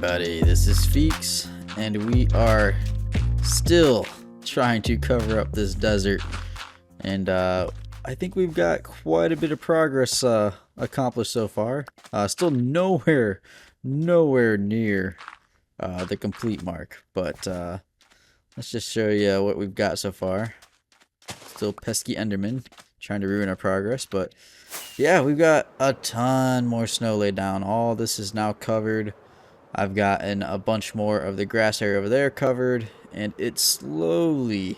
everybody, this is Feeqs, and we are still trying to cover up this desert. And I think we've got quite a bit of progress accomplished so far. Still nowhere near the complete mark, but let's just show you what we've got so far. Still pesky Enderman trying to ruin our progress, but yeah, we've got a ton more snow laid down. All this is now covered. I've gotten a bunch more of the grass area over there covered, and it's slowly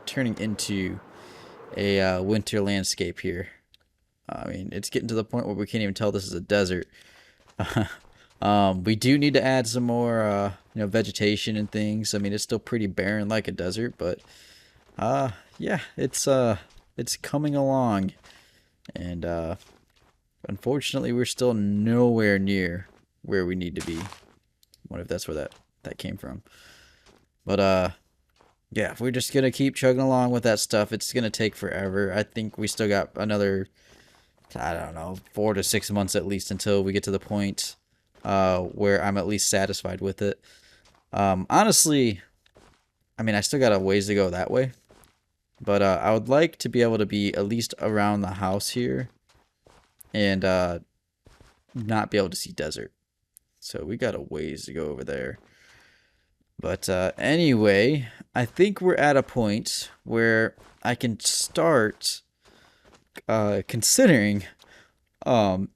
turning into a winter landscape here. I mean, it's getting to the point where we can't even tell this is a desert. We do need to add some more, vegetation and things. I mean, it's still pretty barren like a desert, but yeah, it's coming along, and unfortunately, we're still nowhere near where we need to be. I wonder if that's where that came from. But yeah, if we're just gonna keep chugging along with that stuff, it's gonna take forever. I think we still got another, I don't know, 4 to 6 months at least until we get to the point where I'm at least satisfied with it. Honestly, I mean, I still got a ways to go that way, but I would like to be able to be at least around the house here and not be able to see desert. So we got a ways to go over there. But anyway, I think we're at a point where I can start considering the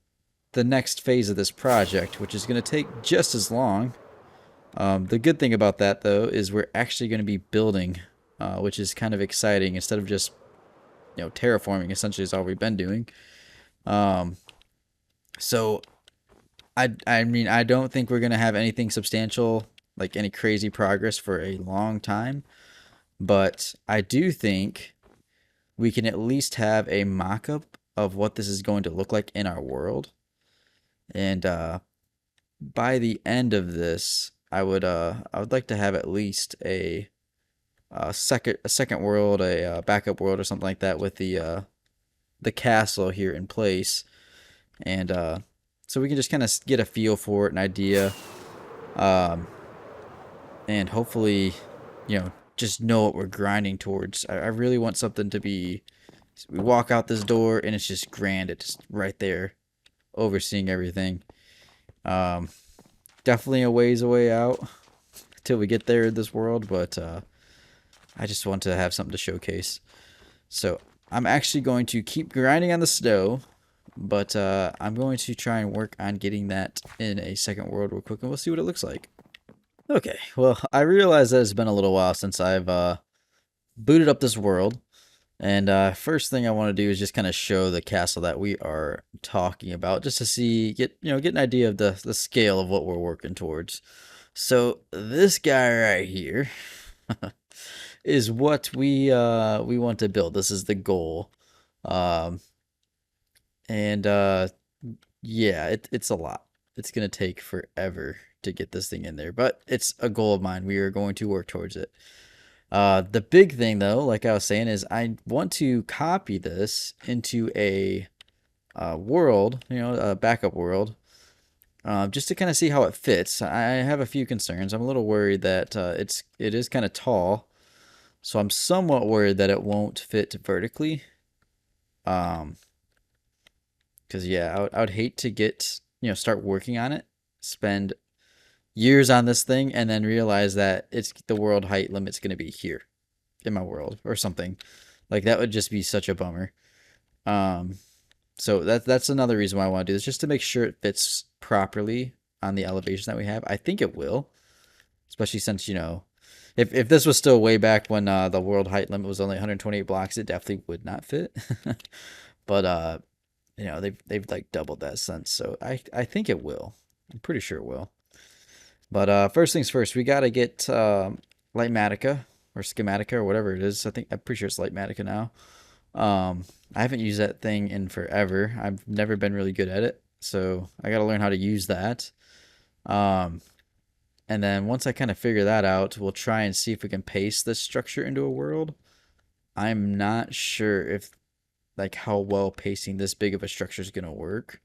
next phase of this project, which is going to take just as long. The good thing about that, though, is we're actually going to be building, which is kind of exciting, instead of just, terraforming, essentially is all we've been doing. So I mean, I don't think we're going to have anything substantial, like any crazy progress for a long time, but I do think we can at least have a mock-up of what this is going to look like in our world. And by the end of this, I would like to have at least a second world, a backup world or something like that, with the castle here in place, and so we can just kind of get a feel for it, an idea, and hopefully, just know what we're grinding towards. I really want something to be, we walk out this door and it's just grand. It's just right there, overseeing everything. Definitely a ways away out till we get there in this world, but I just want to have something to showcase. So I'm actually going to keep grinding on the snow, but I'm going to try and work on getting that in a second world real quick, and we'll see what it looks like. Okay, well, I realize that it's been a little while since I've booted up this world, and first thing I want to do is just kind of show the castle that we are talking about, just to see, get an idea of the scale of what we're working towards. So this guy right here is what we want to build. This is the goal, and yeah, it's a lot. It's gonna take forever to get this thing in there, but it's a goal of mine. We are going to work towards it. The big thing, though, like I was saying, is I want to copy this into a world, a backup world, just to kind of see how it fits. I have a few concerns. I'm a little worried that it is kind of tall, so I'm somewhat worried that it won't fit vertically. Because yeah, I would hate to get, start working on it, spend years on this thing, and then realize that it's the world height limit's going to be here in my world or something. Like, that would just be such a bummer. So that's another reason why I want to do this, just to make sure it fits properly on the elevation that we have. I think it will, especially since, if this was still way back when the world height limit was only 128 blocks, it definitely would not fit. But they've like doubled that since, so I think it will. I'm pretty sure it will. But first things first, we gotta get Lightmatica or Schematica or whatever it is. I'm pretty sure it's Lightmatica now. I haven't used that thing in forever. I've never been really good at it, so I gotta learn how to use that. And then once I kind of figure that out, we'll try and see if we can paste this structure into a world. I'm not sure if, like, how well pasting this big of a structure is gonna work.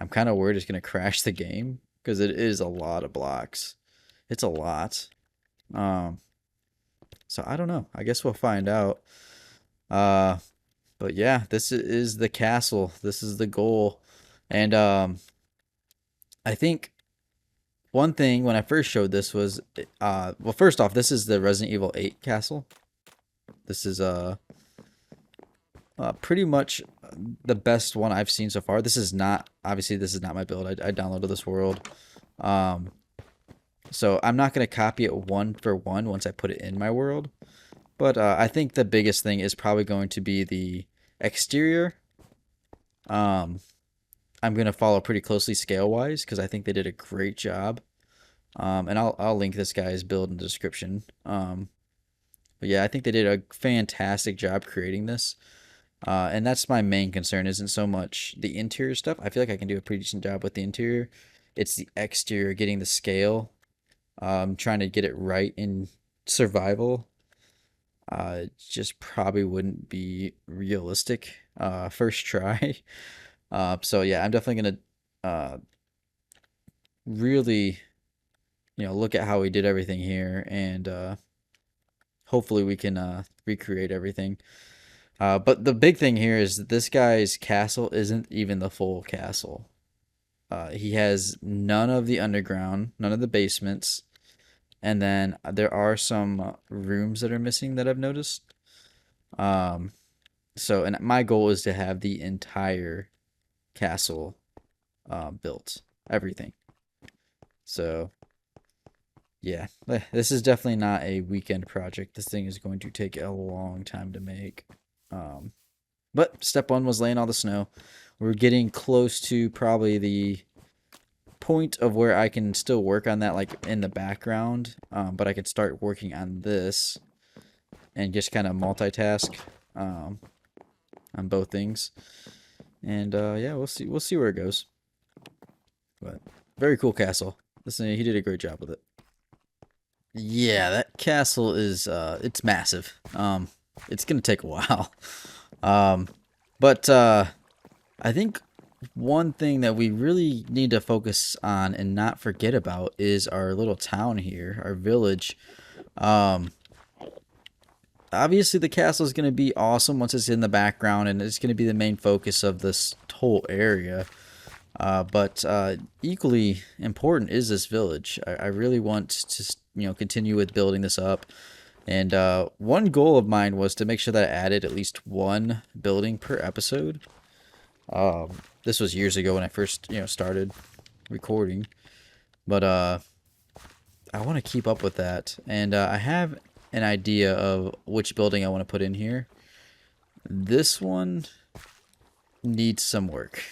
I'm kind of worried it's gonna crash the game, because it is a lot of blocks. It's a lot. Um, so I don't know. I guess we'll find out. Uh, but yeah, this is the castle. This is the goal. And I think one thing when I first showed this was well, first off, this is the Resident Evil 8 castle. This is pretty much the best one I've seen so far. This is not, obviously this is not my build. I downloaded this world. So I'm not going to copy it one for one once I put it in my world. But I think the biggest thing is probably going to be the exterior. I'm going to follow pretty closely scale-wise because I think they did a great job. And I'll link this guy's build in the description. But yeah, I think they did a fantastic job creating this. And that's my main concern, isn't so much the interior stuff. I feel like I can do a pretty decent job with the interior. It's the exterior, getting the scale, trying to get it right in survival. Just probably wouldn't be realistic first try. So yeah, I'm definitely gonna really, look at how we did everything here, and hopefully we can recreate everything. But the big thing here is that this guy's castle isn't even the full castle. He has none of the underground, none of the basements, and then there are some rooms that are missing that I've noticed. So, and my goal is to have the entire castle built, everything. So, yeah, this is definitely not a weekend project. This thing is going to take a long time to make. But step one was laying all the snow. We're getting close to probably the point of where I can still work on that, like in the background, but I could start working on this and just kind of multitask on both things. And yeah, we'll see where it goes. But very cool castle. Listen, he did a great job with it. Yeah, that castle is it's massive. It's gonna take a while. But I think one thing that we really need to focus on and not forget about is our little town here, our village. Obviously the castle is going to be awesome once it's in the background, and it's going to be the main focus of this whole area. But equally important is this village. I really want to, continue with building this up. And one goal of mine was to make sure that I added at least one building per episode. This was years ago when I first, started recording. But I want to keep up with that. And I have an idea of which building I want to put in here. This one needs some work.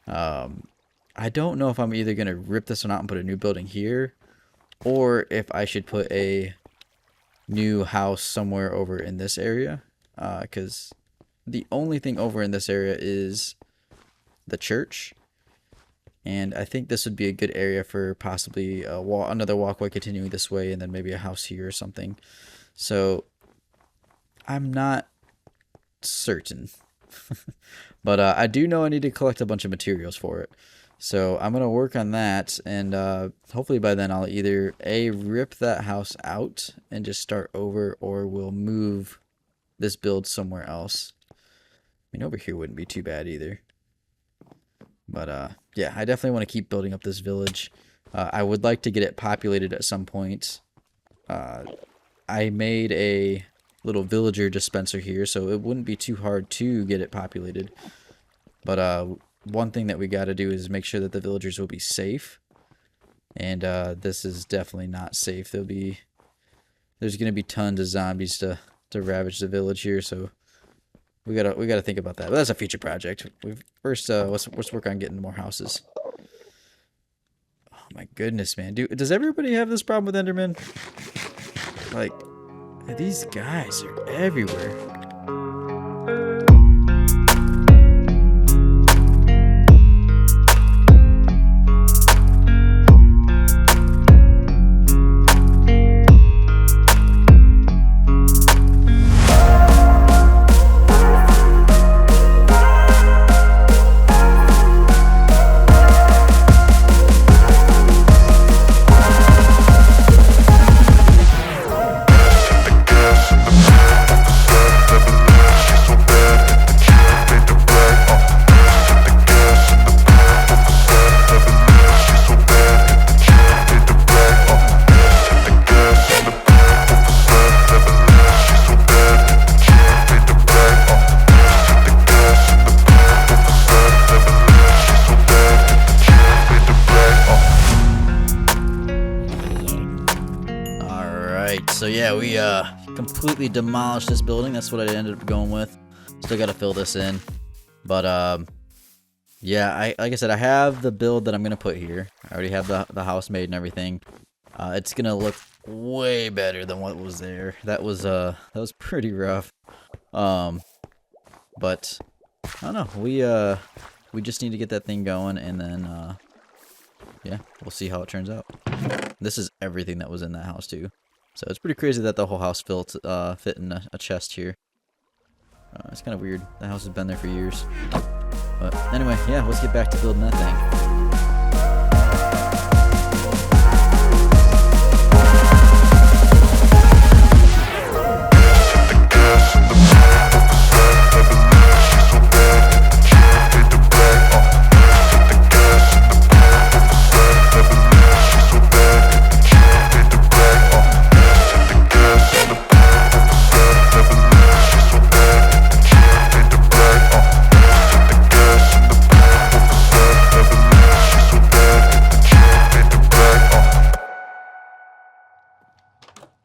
I don't know if I'm either going to rip this one out and put a new building here, or if I should put a new house somewhere over in this area, because the only thing over in this area is the church, and I think this would be a good area for possibly another walkway continuing this way, and then maybe a house here or something. So I'm not certain. But I do know I need to collect a bunch of materials for it. So I'm going to work on that, and hopefully by then I'll either rip that house out and just start over, or we'll move this build somewhere else. I mean, over here wouldn't be too bad either. But yeah, I definitely want to keep building up this village. I would like to get it populated at some point. I made a little villager dispenser here, so it wouldn't be too hard to get it populated. But one thing that we got to do is make sure that the villagers will be safe, and this is definitely not safe. There's going to be tons of zombies to ravage the village here, so we gotta think about that. But that's a future project. First let's work on getting more houses. Oh my goodness, man! Does everybody have this problem with Enderman? Like, these guys are everywhere. we completely demolished this building. That's what I ended up going with. Still got to fill this in. But yeah, like I said, I have the build that I'm gonna put here. I already have the house made and everything. It's gonna look way better than what was there. That was pretty rough. But I don't know. We just need to get that thing going, and then yeah, we'll see how it turns out. This is everything that was in that house too. So it's pretty crazy that the whole house fit in a chest here. It's kind of weird. The house has been there for years. But anyway, yeah, let's get back to building that thing.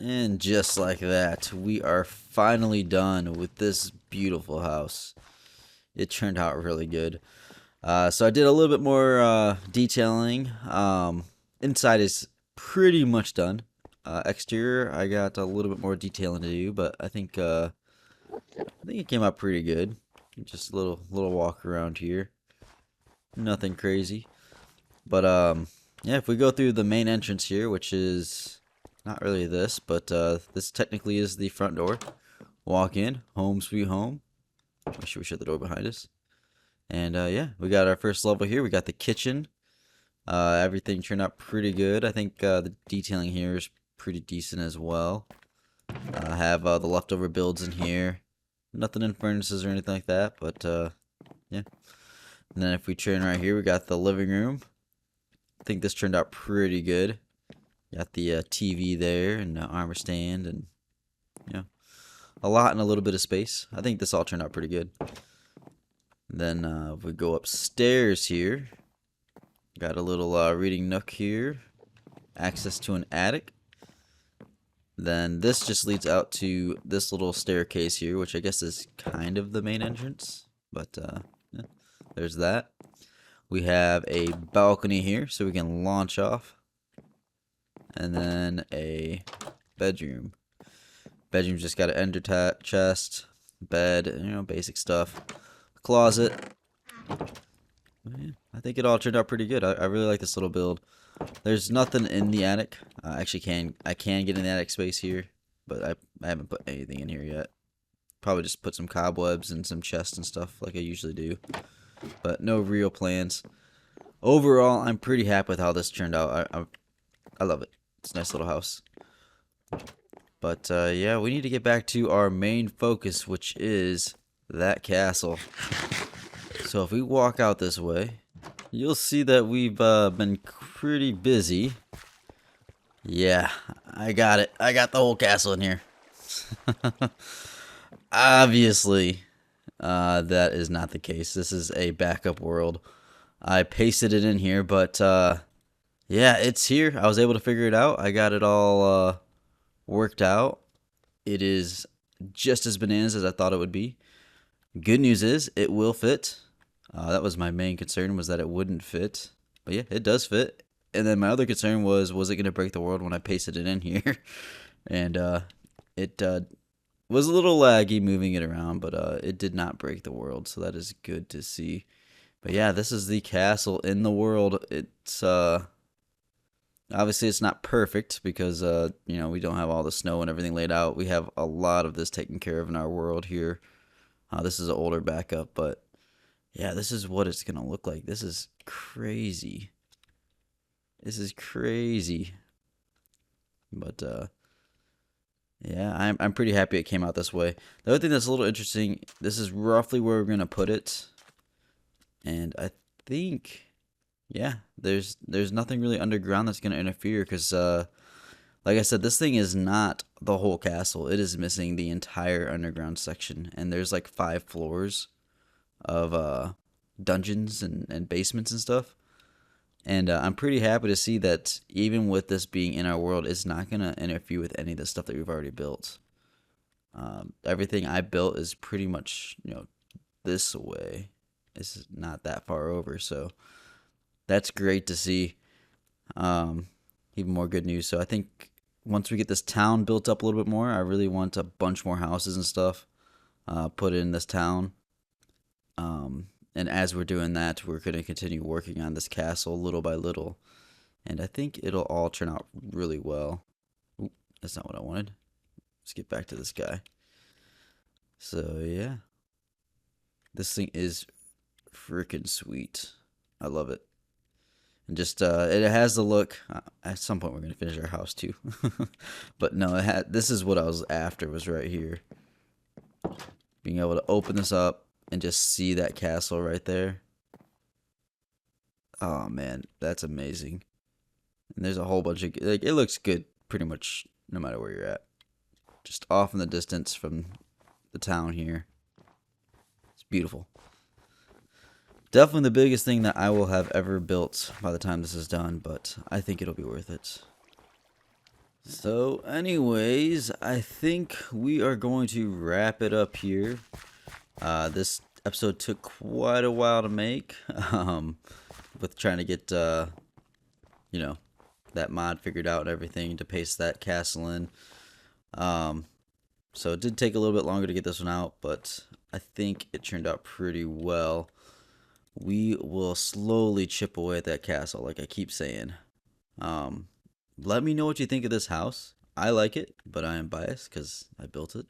And just like that, we are finally done with this beautiful house. It turned out really good. So I did a little bit more detailing. Inside is pretty much done. Exterior, I got a little bit more detailing to do, but I think it came out pretty good. Just a little walk around here. Nothing crazy. But yeah, if we go through the main entrance here, which is not really this, but this technically is the front door. Walk in, home sweet home. Make sure we shut the door behind us. And yeah, we got our first level here. We got the kitchen. Everything turned out pretty good. I think the detailing here is pretty decent as well. I have the leftover builds in here. Nothing in furnaces or anything like that, but yeah. And then if we turn right here, we got the living room. I think this turned out pretty good. Got the TV there and the armor stand and a lot and a little bit of space. I think this all turned out pretty good. Then if we go upstairs here, got a little reading nook here, access to an attic. Then this just leads out to this little staircase here, which I guess is kind of the main entrance. But yeah, there's that. We have a balcony here so we can launch off. And then a bedroom. Bedroom's just got an ender chest, bed, basic stuff. Closet. Yeah, I think it all turned out pretty good. I really like this little build. There's nothing in the attic. I can get in the attic space here, but I haven't put anything in here yet. Probably just put some cobwebs and some chests and stuff like I usually do. But no real plans. Overall, I'm pretty happy with how this turned out. I love it. It's a nice little house. But yeah, we need to get back to our main focus, which is that castle. So if we walk out this way, you'll see that we've been pretty busy. Yeah, I got it. I got the whole castle in here. Obviously, that is not the case. This is a backup world. I pasted it in here, but yeah, it's here. I was able to figure it out. I got it all worked out. It is just as bananas as I thought it would be. Good news is it will fit. That was my main concern, was that it wouldn't fit. But yeah, it does fit. And then my other concern was it going to break the world when I pasted it in here? And it was a little laggy moving it around, but it did not break the world, so that is good to see. But yeah, this is the castle in the world. It's obviously it's not perfect because we don't have all the snow and everything laid out. We have a lot of this taken care of in our world here. This is an older backup, but yeah, this is what it's gonna look like. This is crazy. This is crazy. But yeah, I'm pretty happy it came out this way. The other thing that's a little interesting, this is roughly where we're gonna put it, and I think, yeah, there's nothing really underground that's gonna interfere because, like I said, this thing is not the whole castle. It is missing the entire underground section, and there's like 5 floors of dungeons and basements and stuff. And I'm pretty happy to see that even with this being in our world, it's not going to interfere with any of the stuff that we've already built. Everything I built is pretty much, this way. It's not that far over, so that's great to see. Even more good news. So I think once we get this town built up a little bit more, I really want a bunch more houses and stuff put in this town. And as we're doing that, we're going to continue working on this castle little by little. And I think it'll all turn out really well. Ooh, that's not what I wanted. Let's get back to this guy. So, yeah. This thing is freaking sweet. I love it. And just, it has the look. At some point, we're going to finish our house, too. But no, this is what I was after, was right here. Being able to open this up and just see that castle right there. Oh, man, that's amazing. And there's a whole bunch of, like, it looks good pretty much no matter where you're at. Just off in the distance from the town here. It's beautiful. Definitely the biggest thing that I will have ever built by the time this is done, but I think it'll be worth it. So anyways, I think we are going to wrap it up here. This episode took quite a while to make, with trying to get, that mod figured out and everything to paste that castle in. So it did take a little bit longer to get this one out, but I think it turned out pretty well. We will slowly chip away at that castle, like I keep saying. Let me know what you think of this house. I like it, but I am biased because I built it.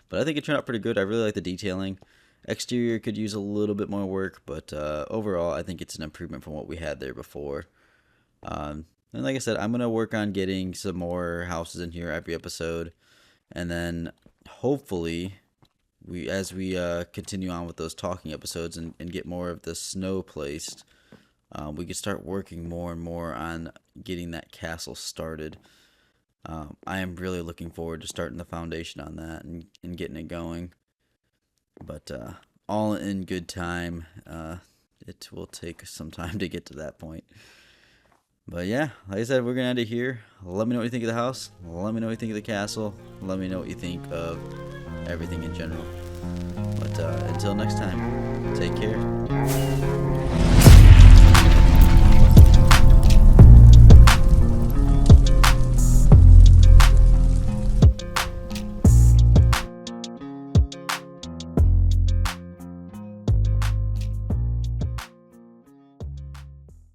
But I think it turned out pretty good. I really like the detailing. Exterior could use a little bit more work, but overall, I think it's an improvement from what we had there before. And like I said, I'm going to work on getting some more houses in here every episode. And then hopefully, as we continue on with those talking episodes and get more of the snow placed, we could start working more and more on getting that castle started. I am really looking forward to starting the foundation on that and getting it going. But all in good time. It will take some time to get to that point. But yeah, like I said, we're going to end it here. Let me know what you think of the house. Let me know what you think of the castle. Let me know what you think of everything in general. But until next time, take care.